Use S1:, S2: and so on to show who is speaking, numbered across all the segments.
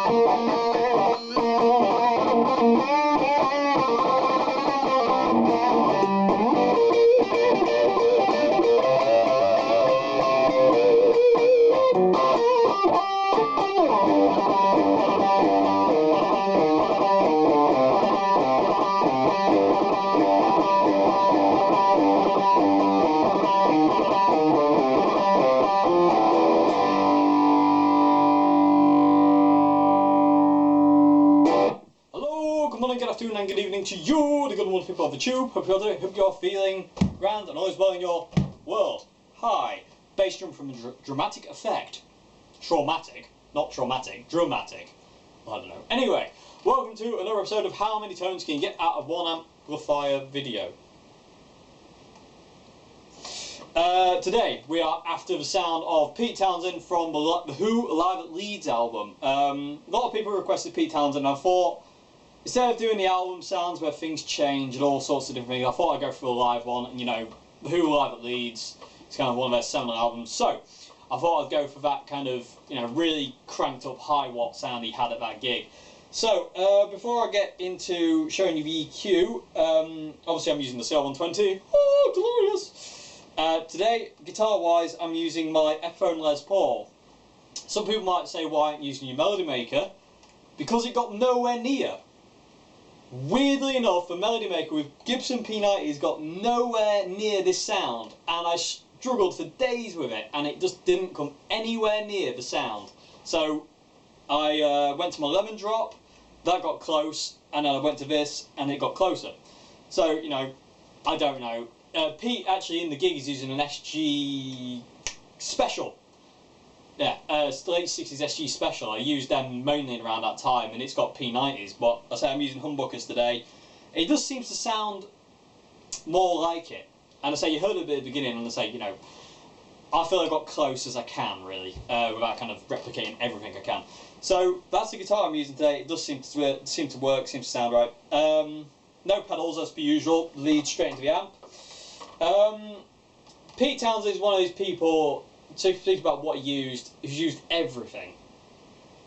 S1: Good afternoon and good evening to you, the good and wonderful people of the tube. Hope you're feeling grand and all is well in your world. Hi, bass drum from Dramatic Effect. Traumatic, not traumatic, dramatic. I don't know. Anyway, welcome to another episode of How Many Tones Can You Get Out of One Amplifier video. Today we are after the sound of Pete Townshend from the Who Live at Leeds album. A lot of people requested Pete Townshend, and I thought, instead of doing the album sounds where things change and all sorts of different things, I thought I'd go for a live one. And you know, The Who Live at Leeds, it's kind of one of their seminal albums. So I thought I'd go for that kind of, you know, really cranked up high watt sound he had at that gig. So before I get into showing you the EQ, obviously I'm using the CR120. Oh, glorious! Today, guitar wise, I'm using my Epiphone Les Paul. Some people might say, why aren't you using your Melody Maker? Because it got nowhere near. Weirdly enough, the Melody Maker with Gibson P90's got nowhere near this sound, and I struggled for days with it, and it just didn't come anywhere near the sound. So I went to my Lemon Drop, that got close, and then I went to this, and it got closer. So, you know, I don't know. Pete actually in the gig is using an SG Special. Yeah, it's the late 60s SG Special. I used them mainly around that time, and it's got P90s, but I say I'm using humbuckers today. It just seems to sound more like it. And I say, you heard it at the beginning, and I say, you know, I feel I got close as I can, really, without kind of replicating everything I can. So, that's the guitar I'm using today. It does seem to work, seems to sound right. No pedals, as per usual, lead straight into the amp. Pete Townshend is one of those people, to think about what he used, he's used everything.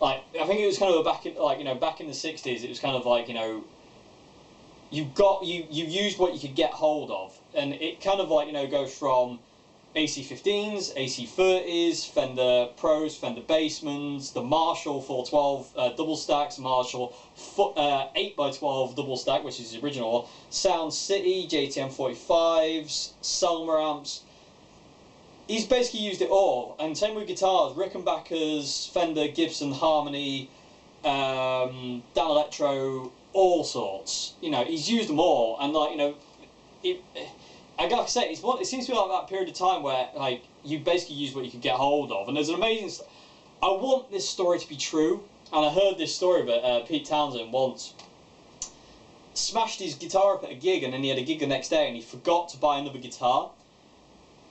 S1: Like, I think it was kind of back in, like, you know, back in the 60s, it was kind of like, you know, you used what you could get hold of, and it kind of like, you know, goes from AC15s, AC30s, Fender Pros, Fender Bassmans, the Marshall 412 double stacks, Marshall 8x12 double stack, which is the original one, Sound City, JTM 45s, Selmer amps. He's basically used it all, and same with guitars, Rickenbacker's, Fender, Gibson, Harmony, Dan Electro, all sorts. You know, he's used them all, and like, you know, I gotta say, it seems to be like that period of time where, like, you basically use what you can get hold of, and there's an amazing, I want this story to be true, and I heard this story about Pete Townshend once smashed his guitar up at a gig, and then he had a gig the next day, and he forgot to buy another guitar.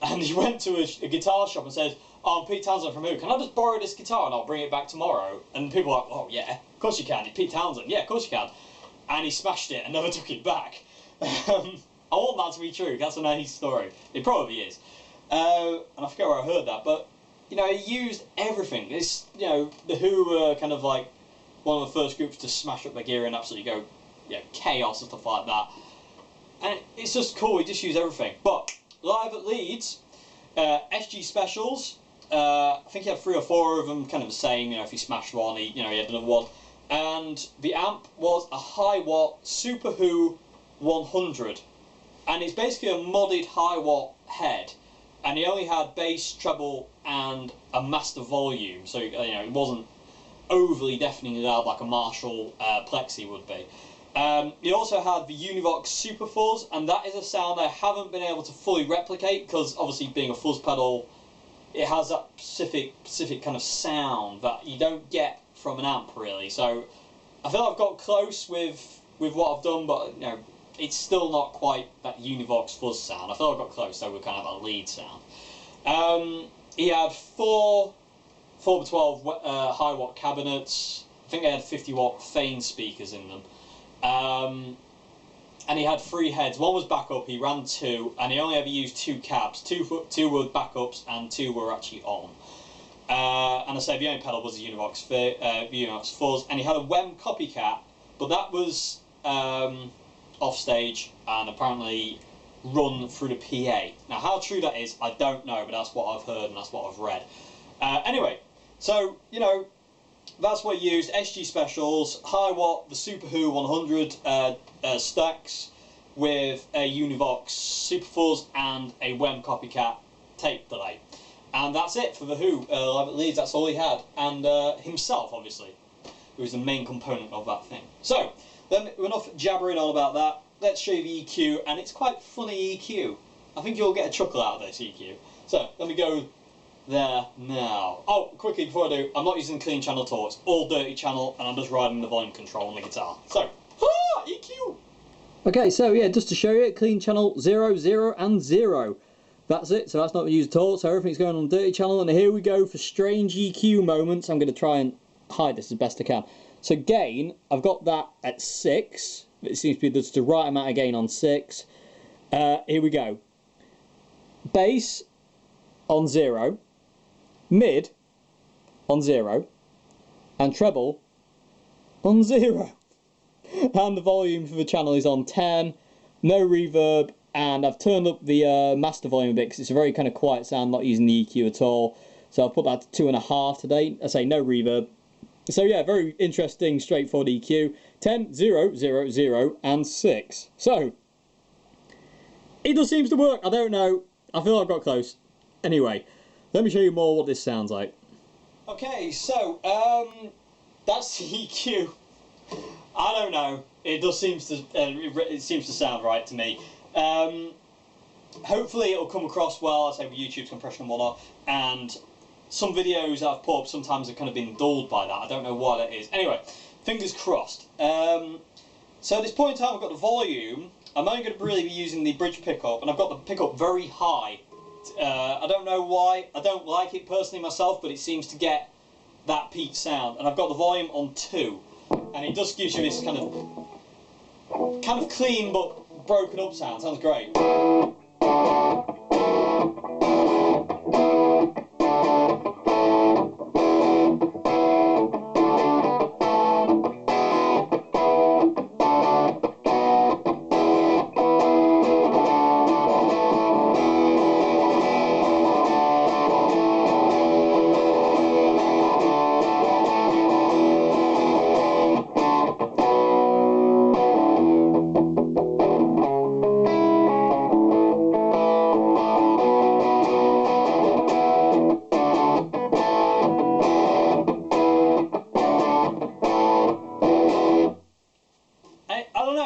S1: And he went to a guitar shop and said, "Oh, I'm Pete Townshend from Who. Can I just borrow this guitar and I'll bring it back tomorrow?" And people were like, "Oh yeah, of course you can. It's Pete Townshend. Yeah, of course you can." And he smashed it and never took it back. I want that to be true. That's a nice story. It probably is. And I forget where I heard that, but you know, he used everything. It's, you know, the Who were kind of like one of the first groups to smash up their gear and absolutely go, yeah, chaos and stuff like that. And it's just cool. He just used everything, but. Live at Leeds, SG Specials, I think he had 3 or 4 of them, kind of the same, you know, if he smashed one, he had another one. And the amp was a high watt Super Who 100. And it's basically a modded high watt head. And he only had bass, treble, and a master volume. So, you know, it wasn't overly deafeningly loud like a Marshall Plexi would be. He also had the Univox Super Fuzz, and that is a sound I haven't been able to fully replicate, because obviously being a fuzz pedal, it has that specific kind of sound that you don't get from an amp really. So I feel I've got close with what I've done, but you know, it's still not quite that Univox fuzz sound. I feel I've got close, so we're kind of a lead sound. He had 4 4x12 high watt cabinets. I think they had 50 watt Fane speakers in them. And he had 3 heads. One was backup, he ran 2, and he only ever used 2 cabs. 2 were backups and 2 were actually on. And I say the only pedal was a Univox Fuzz, and he had a WEM copycat, but that was off stage and apparently run through the PA. Now, how true that is, I don't know, but that's what I've heard and that's what I've read. Anyway, so, you know, that's what I used. SG Specials, high watt, the Super Who 100 stacks with a Univox Super Fuzz and a WEM copycat tape delay. And that's it for the Who live at Leeds. That's all he had. And himself, obviously, who was the main component of that thing. So, then enough jabbering on about that. Let's show you the EQ, and it's quite funny EQ. I think you'll get a chuckle out of this EQ. So, let me go there now. Oh, quickly before I do, I'm not using clean channel at all. It's all dirty channel, and I'm just riding the volume control on the guitar. So, EQ! Okay, so yeah, just to show you, clean channel 0, 0, and 0. That's it, so that's not used at all, so everything's going on dirty channel, and here we go for strange EQ moments. I'm going to try and hide this as best I can. So gain, I've got that at 6, it seems to be just the right amount of gain on 6. Here we go. Bass on 0, mid on 0, and treble on 0. And the volume for the channel is on 10, no reverb, and I've turned up the master volume a bit because it's a very kind of quiet sound, not using the EQ at all. So I'll put that to 2.5 today. I say no reverb. So yeah, very interesting, straightforward EQ. 10, 0, 0, 0, and 6. So, it just seems to work. I don't know. I feel I've got close. Anyway, let me show you more what this sounds like. Okay, so, that's the EQ. I don't know. It just seems to it seems to sound right to me. Hopefully it'll come across well, I say with YouTube's compression and whatnot, and some videos I've put up sometimes have kind of been dulled by that. I don't know why that is. Anyway, fingers crossed. So at this point in time I've got the volume. I'm only going to really be using the bridge pickup, and I've got the pickup very high. I don't know why. I don't like it personally myself, but it seems to get that peak sound. And I've got the volume on 2, and it just gives you this kind of clean but broken up sound. Sounds great.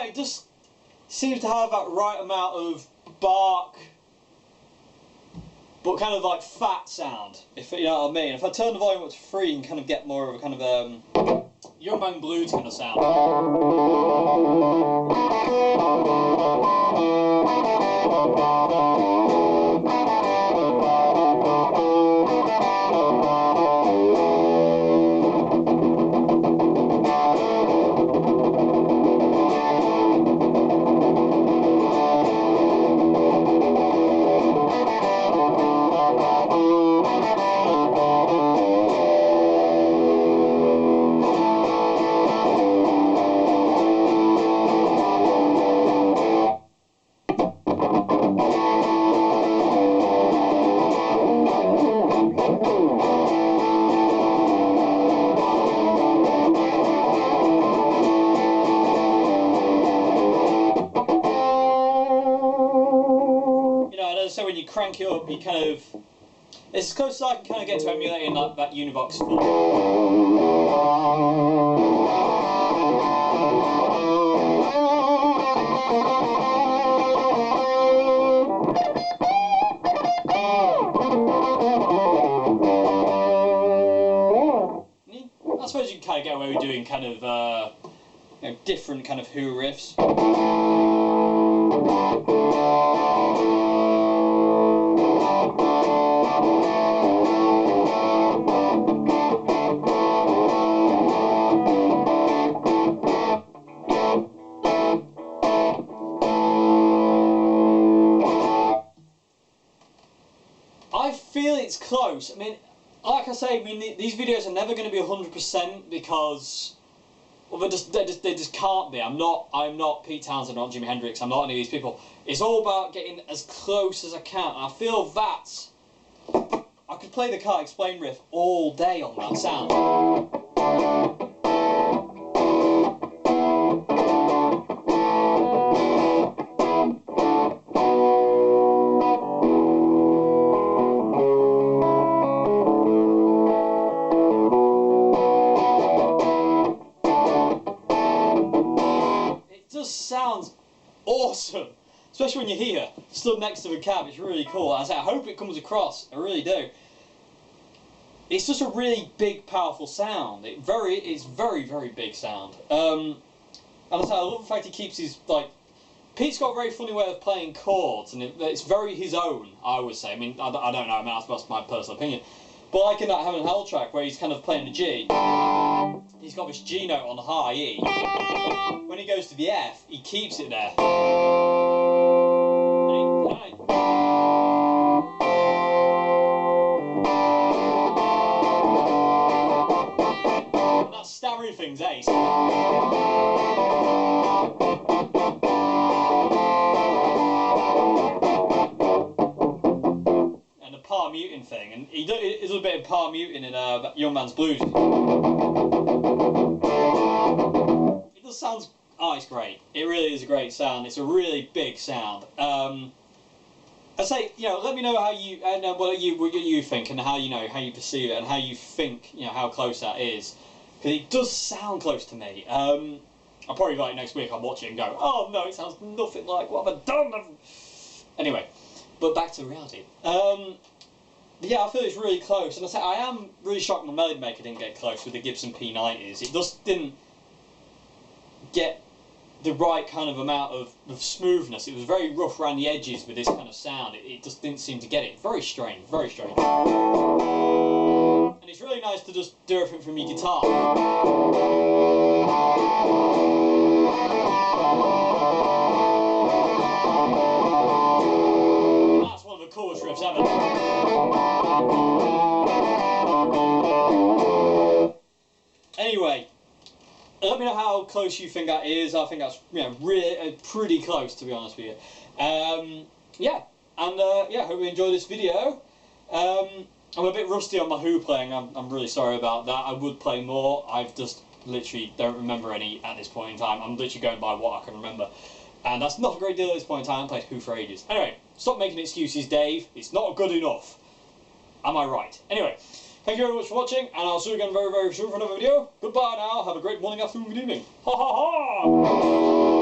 S1: It just seems to have that right amount of bark, but kind of like fat sound, if you know what I mean. If I turn the volume up to 3, you can kind of get more of a kind of Young Bang Blues kind of sound. So when you crank it up, you kind of, it's as close as I can kind of get to emulating like that Univox feel. I suppose you can kind of get away with doing kind of you know, different kind of Who riffs. I feel it's close. I mean, like I say, I mean, these videos are never going to be 100% because, well, they just can't be. I'm not Pete Townsend, I'm not Jimi Hendrix, I'm not any of these people. It's all about getting as close as I can. And I feel that I could play the Can't Explain riff all day on that sound. Sounds awesome, especially when you're here, stood next to a cab. It's really cool. I hope it comes across. I really do. It's just a really big, powerful sound. It's very, very big sound. And I love the fact he keeps his, like, Pete's got a very funny way of playing chords, and it's very his own, I would say. I mean, I don't know. I mean, that's my personal opinion. But like in that Heaven and Hell track where he's kind of playing the G, he's got this G note on the high E. When he goes to the F, he keeps it there. And that stammering thing's ace. Muting thing, and he does a bit of par muting in Young Man's Blues. It just sounds, oh, it's great. It really is a great sound. It's a really big sound. I say, you know, let me know how you what you think, and how you perceive it, and how you think, how close that is, because it does sound close to me. I'll probably like next week I'll watch it and go, oh no, it sounds nothing like what have I done. Anyway, but back to reality. Yeah, I feel it's really close, and I am really shocked my Melody Maker didn't get close with the Gibson P90s. It just didn't get the right kind of amount of smoothness. It was very rough around the edges with this kind of sound. It just didn't seem to get it. Very strange, very strange. And it's really nice to just do everything from your guitar. That's one of the coolest riffs ever. Anyway, let me know how close you think that is. I think that's really pretty close, to be honest with you. Yeah, and yeah, hope you enjoyed this video. I'm a bit rusty on my Who playing. I'm really sorry about that. I would play more. I've just literally don't remember any at this point in time. I'm literally going by what I can remember, and that's not a great deal at this point in time. I haven't played Who for ages. Anyway, stop making excuses, Dave. It's not good enough. Am I right? Anyway, thank you very much for watching, and I'll see you again very, very soon for another video. Goodbye now. Have a great morning, afternoon, good evening. Ha ha ha!